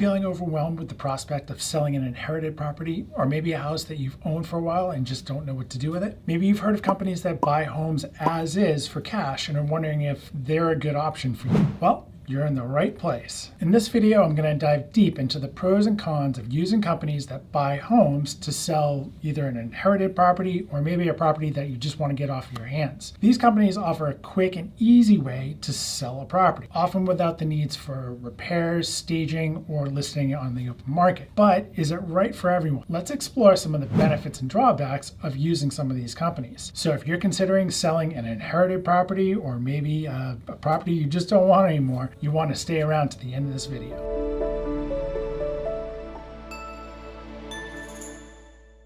feeling overwhelmed with the prospect of selling an inherited property or maybe a house that you've owned for a while and just don't know what to do with it? Maybe you've heard of companies that buy homes as is for cash and are wondering if they're a good option for you. Well, you're in the right place. In this video, I'm going to dive deep into the pros and cons of using companies that buy homes to sell either an inherited property or maybe a property that you just want to get off your hands. These companies offer a quick and easy way to sell a property, often without the needs for repairs, staging, or listing it on the open market. But is it right for everyone? Let's explore some of the benefits and drawbacks of using some of these companies. So if you're considering selling an inherited property or maybe a property you just don't want anymore, you want to stay around to the end of this video.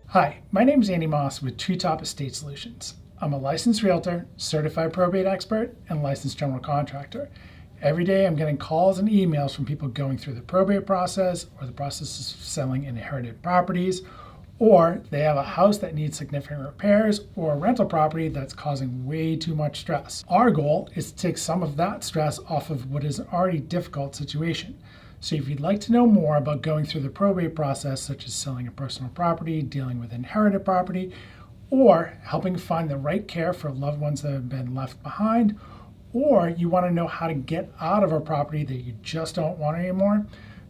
Hi, my name is Andy Moss with Treetop Estate Solutions. I'm a licensed realtor, certified probate expert, and licensed general contractor. Every day I'm getting calls and emails from people going through the probate process or the process of selling inherited properties, or they have a house that needs significant repairs or a rental property that's causing way too much stress. Our goal is to take some of that stress off of what is an already difficult situation. So if you'd like to know more about going through the probate process, such as selling a personal property, dealing with inherited property, or helping find the right care for loved ones that have been left behind, or you want to know how to get out of a property that you just don't want anymore,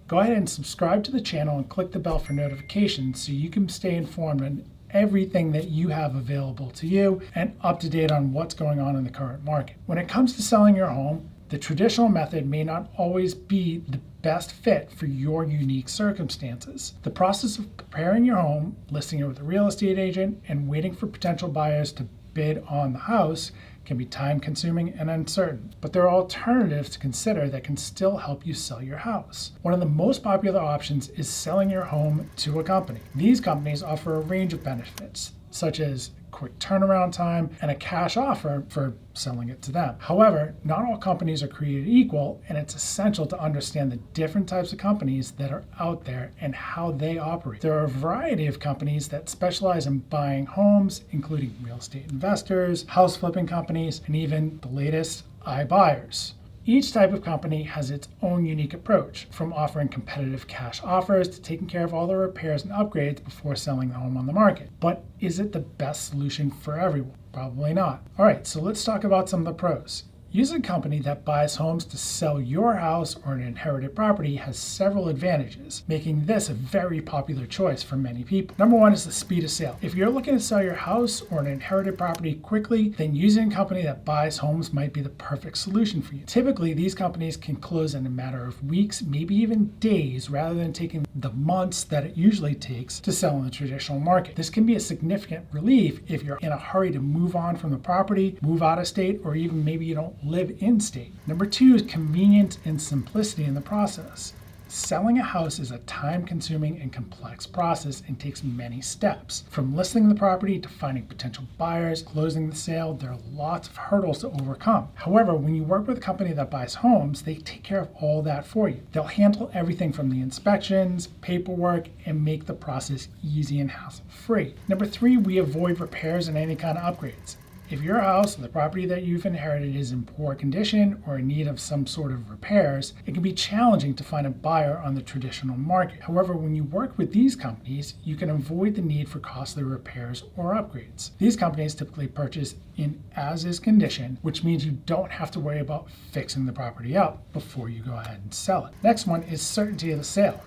go ahead and subscribe to the channel and click the bell for notifications so you can stay informed on everything that you have available to you and up to date on what's going on in the current market. When it comes to selling your home, the traditional method may not always be the best fit for your unique circumstances. The process of preparing your home, listing it with a real estate agent, and waiting for potential buyers to bid on the house can be time-consuming and uncertain, but there are alternatives to consider that can still help you sell your house. One of the most popular options is selling your home to a company. These companies offer a range of benefits, such as quick turnaround time and a cash offer for selling it to them. However, not all companies are created equal, and it's essential to understand the different types of companies that are out there and how they operate. There are a variety of companies that specialize in buying homes, including real estate investors, house flipping companies, and even the latest, iBuyers. Each type of company has its own unique approach, from offering competitive cash offers to taking care of all the repairs and upgrades before selling the home on the market. But is it the best solution for everyone? Probably not. All right, so let's talk about some of the pros. Using a company that buys homes to sell your house or an inherited property has several advantages, making this a very popular choice for many people. Number one is the speed of sale. If you're looking to sell your house or an inherited property quickly, then using a company that buys homes might be the perfect solution for you. Typically, these companies can close in a matter of weeks, maybe even days, rather than taking the months that it usually takes to sell in the traditional market. This can be a significant relief if you're in a hurry to move on from the property, move out of state, or even maybe you don't live in state. Number two is convenience and simplicity in the process. Selling a house is a time-consuming and complex process and takes many steps. From listing the property to finding potential buyers, closing the sale, there are lots of hurdles to overcome. However, when you work with a company that buys homes, they take care of all that for you. They'll handle everything from the inspections, paperwork, and make the process easy and hassle-free. Number three, we avoid repairs and any kind of upgrades. If your house or the property that you've inherited is in poor condition or in need of some sort of repairs, it can be challenging to find a buyer on the traditional market. However, when you work with these companies, you can avoid the need for costly repairs or upgrades. These companies typically purchase in as-is condition, which means you don't have to worry about fixing the property up before you go ahead and sell it. Next one is certainty of the sale.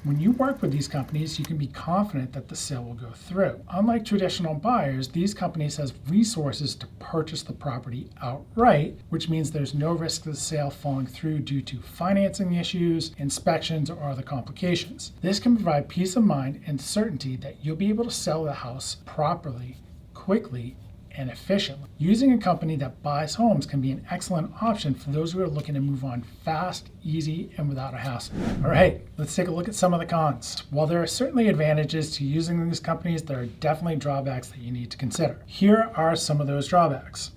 When you work with these companies, you can be confident that the sale will go through. Unlike traditional buyers, these companies have resources to purchase the property outright, which means there's no risk of the sale falling through due to financing issues, inspections, or other complications. This can provide peace of mind and certainty that you'll be able to sell the house properly, quickly, and efficiently. Using a company that buys homes can be an excellent option for those who are looking to move on fast, easy, and without a hassle. All right, let's take a look at some of the cons. While there are certainly advantages to using these companies, there are definitely drawbacks that you need to consider. Here are some of those drawbacks.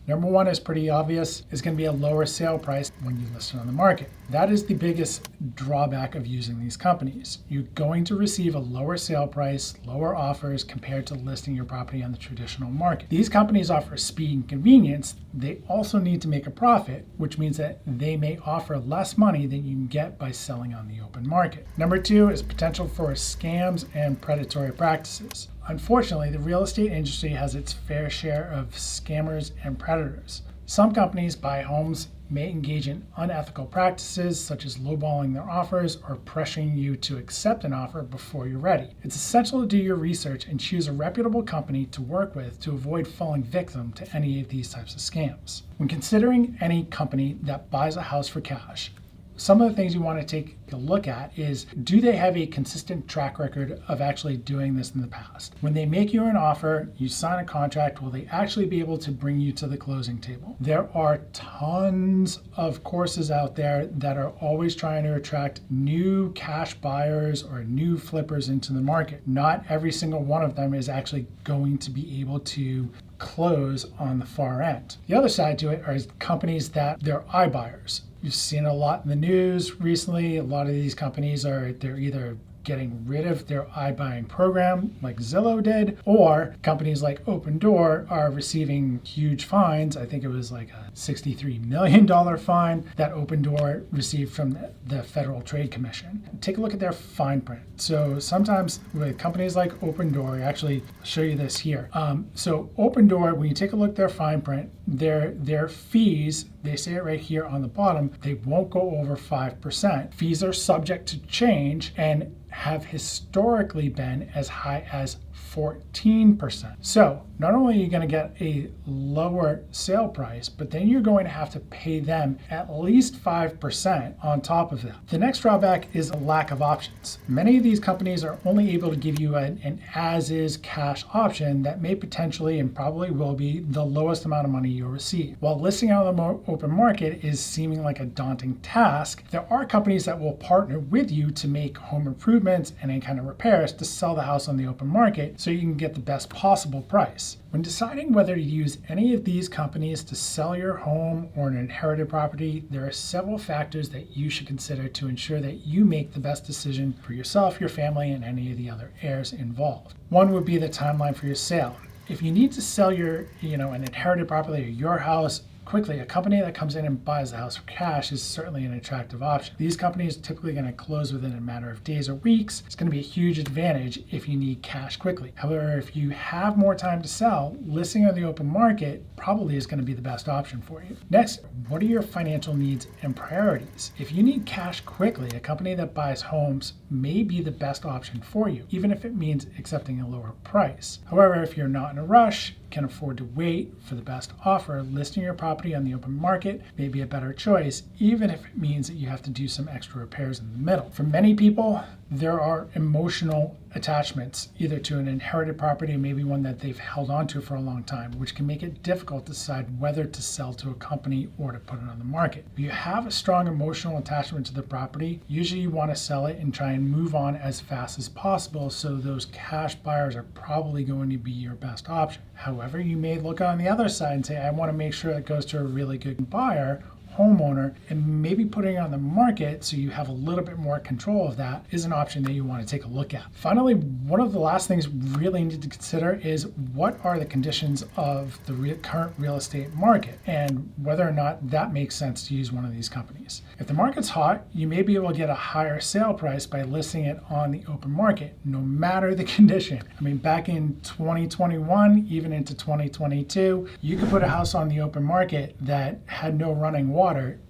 Number one is pretty obvious. It's going to be a lower sale price when you list it on the market. That is the biggest drawback of using these companies. You're going to receive a lower sale price, lower offers compared to listing your property on the traditional market. These companies offer speed and convenience. They also need to make a profit, which means that they may offer less money than you can get by selling on the open market. Number two is potential for scams and predatory practices. Unfortunately, the real estate industry has its fair share of scammers and predators. Some companies buy homes may engage in unethical practices such as lowballing their offers or pressuring you to accept an offer before you're ready. It's essential to do your research and choose a reputable company to work with to avoid falling victim to any of these types of scams. When considering any company that buys a house for cash, some of the things you want to take a look at is, do they have a consistent track record of actually doing this in the past? When they make you an offer, you sign a contract, will they actually be able to bring you to the closing table? There are tons of courses out there that are always trying to attract new cash buyers or new flippers into the market. Not every single one of them is actually going to be able to close on the far end. The other side to it are companies that they're iBuyers. You've seen a lot in the news recently. A lot of these companies they're either getting rid of their iBuying program like Zillow did, or companies like Opendoor are receiving huge fines. I think it was like a $63 million fine that Opendoor received from the Federal Trade Commission. Take a look at their fine print. So sometimes with companies like Opendoor, actually I'll show you this here. So Opendoor, when you take a look at their fine print, their fees, they say it right here on the bottom, they won't go over 5%. Fees are subject to change and have historically been as high as 14%. So not only are you going to get a lower sale price, but then you're going to have to pay them at least 5% on top of that. The next drawback is a lack of options. Many of these companies are only able to give you an as-is cash option that may potentially and probably will be the lowest amount of money you'll receive. While listing out on the open market is seeming like a daunting task, there are companies that will partner with you to make home improvements and any kind of repairs to sell the house on the open market so you can get the best possible price. When deciding whether to use any of these companies to sell your home or an inherited property, there are several factors that you should consider to ensure that you make the best decision for yourself, your family, and any of the other heirs involved. One would be the timeline for your sale. If you need to sell an inherited property or your house quickly, a company that comes in and buys the house for cash is certainly an attractive option. These companies are typically going to close within a matter of days or weeks. It's going to be a huge advantage if you need cash quickly. However, if you have more time to sell, listing on the open market probably is going to be the best option for you. Next, what are your financial needs and priorities? If you need cash quickly, a company that buys homes may be the best option for you, even if it means accepting a lower price. However, if you're not in a rush, can afford to wait for the best offer, listing your property on the open market may be a better choice, even if it means that you have to do some extra repairs in the middle. For many people, there are emotional attachments either to an inherited property or maybe one that they've held on to for a long time, which can make it difficult to decide whether to sell to a company or to put it on the market. If you have a strong emotional attachment to the property, usually you want to sell it and try and move on as fast as possible, so those cash buyers are probably going to be your best option. However, you may look on the other side and say, I want to make sure it goes to a really good buyer, homeowner, and maybe putting it on the market so you have a little bit more control of that is an option that you want to take a look at. Finally, one of the last things you really need to consider is what are the conditions of the current real estate market and whether or not that makes sense to use one of these companies. If the market's hot, you may be able to get a higher sale price by listing it on the open market, no matter the condition. I mean, back in 2021, even into 2022, you could put a house on the open market that had no running water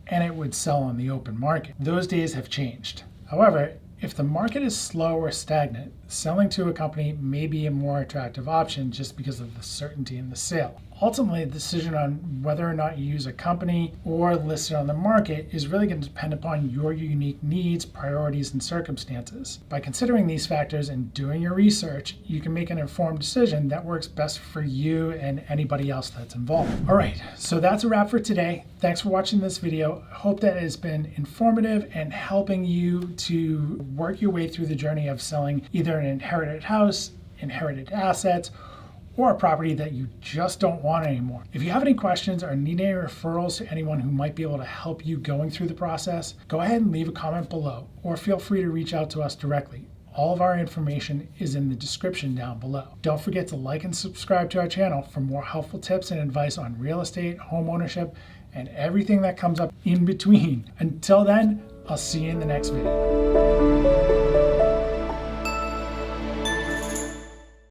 and it would sell on the open market. Those days have changed. However, if the market is slow or stagnant, selling to a company may be a more attractive option just because of the certainty in the sale. Ultimately, the decision on whether or not you use a company or list it on the market is really going to depend upon your unique needs, priorities, and circumstances. By considering these factors and doing your research, you can make an informed decision that works best for you and anybody else that's involved. All right, so that's a wrap for today. Thanks for watching this video. I hope that it has been informative and helping you to work your way through the journey of selling either an inherited house, inherited assets, or a property that you just don't want anymore. If you have any questions or need any referrals to anyone who might be able to help you going through the process, go ahead and leave a comment below, or feel free to reach out to us directly. All of our information is in the description down below. Don't forget to like and subscribe to our channel for more helpful tips and advice on real estate, home ownership, and everything that comes up in between. Until then, I'll see you in the next video.